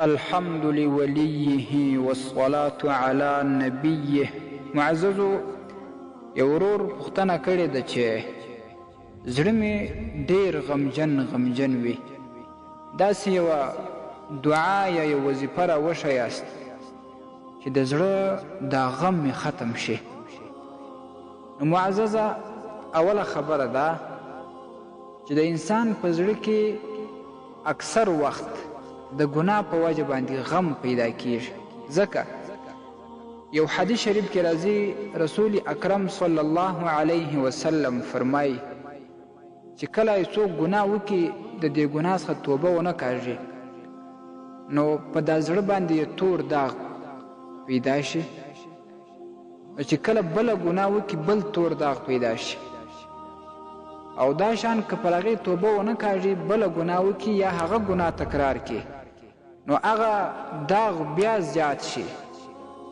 الحمد لوليه والصلاة على نبيه. معززو یو ورور پوښتنه کړې ده چې زړه مې ډېر غمجن وي، داسې یوه دعا یا یو وظیفه راوښیاست چې د زړه دا غم مې ختم شي. نو معززه اوله خبره ده چې د انسان په زړه کې اکثر وخت د ګناه په وجه باندې غم پیدا کیږي. ځکه یو حدیث شریف کې راځي، رسول اکرم صلی الله علیه وسلم فرمایي چې کله یې څوک ګناه وکړي د دې ګناه څخه توبه ونه کاږي، نو په دا زړه باندې یې تور داغ پیدا شي، چې کله بله ګناه وکړي بل تور داغ پیدا شي، او دا شان که پر هغې توبه ونه کاږي بله ګناه وکړي یا هغه ګناه تکرار کړي، نو هغه داغ بیا زیات شي.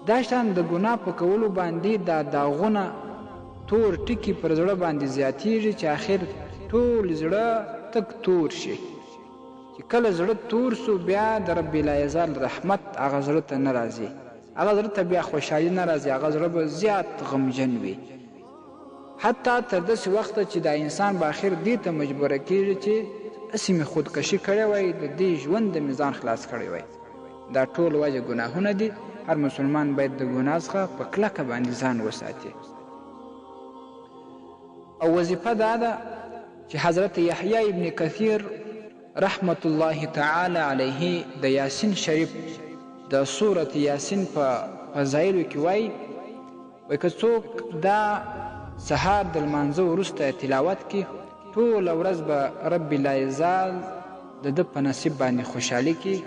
دا شان د ګناه په کولو باندې دا داغونه تور ټکي پر زړه باندې زیاتیږي چې آخر ټول زړه تک تور شي. چې کله زړه تور سو بیا د رب العزال رحمت هغه زړه ته نه راځي، هغه زړه ته بیا خوشحالي نه راځي، هغه زړه به زیات غمجن وي. حتی تر داسې وخته چې دا انسان به آخر دې ته مجبوره کېږي چې هسې مې خودکشي کړې وای، د دې ژوند د مې ځان خلاص کړی وای. دا ټول وجه ګناهونه دي. هر مسلمان باید د ګناه څخه په کلکه باندې ځان وساتي. او وظیفه دا ده چې حضرت یحیی ابن کثیر رحمت الله تعالی علیه د یاسین شریف د سورة یاسین په فضایلو کې وایي که څوک دا سهار د لمانځه وروسته تلاوت کړي ټوله ورځ به رب العزال د ده په نصیب باندې خوشحالي کړي،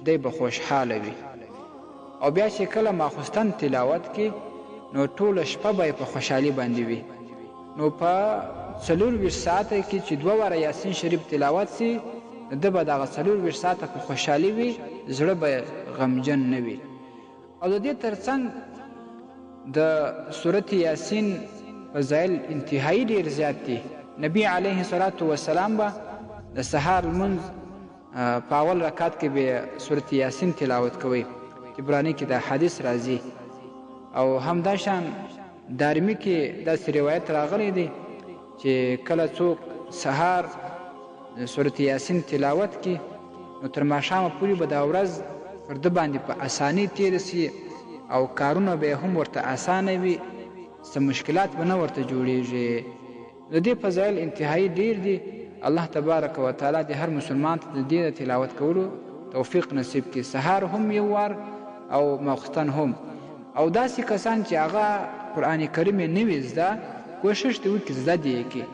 دی به خوشحاله وي. او بیا چې کله ماخوستن تلاوت کړي نو ټوله شپه به په خوشحالي باندې وي. نو په 24 ساعته کې چې 2 واره یاسین شریف تلاوت سي، ده به دغه 24 ساعته په خوشحالي وي، زړه به غمجن نه وي. او د دې ترڅنګ د سورت یاسین فضایل انتهایی ډېر زیات دي. نبی علیه الصلاة والسلام به د سهار لمونځ په اول رکعت کې به سورت یاسین تلاوت کوي. عبرانی کې دا حدیث راځي. او همداشان دارمی کې داسې روایت راغلی دی چې کله څوک سهار سورت یاسین تلاوت کړي نو تر ماښامه پورې به دا ورځ پر ده باندې په اسانۍ تېره سي، او کارونه به هم ورته اسانه وي، څه مشکلات به نه ورته جوړیږي. د دې فضایل انتهایی ډېر دي. الله تبارک وتعالی د هر مسلمان ته د دې تلاوت کولو توفیق نصیب کړي، سهار هم یو وار او ماخوستن هم. او داسې کسان چې هغه قرآن کریم یې نه وي زده، کوشش دې وکړي زده دې یې کړي.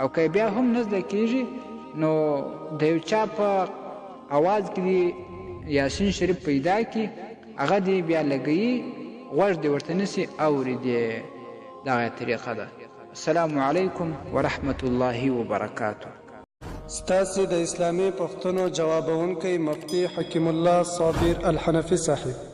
او که بیا هم نه زده کېږي نو د یو چا په اواز کې دې یاسین شریف پیدا کړي، هغه دې بیا لګوي، غوږ دې ورته نیسي، اوري دې. دغه طریقه ده. السلام علیکم ورحمة الله وبرکاته. ستاسې د اسلامي پوښتنو جوابونکی مفتی حکیم الله صابر الحنفي صاحب.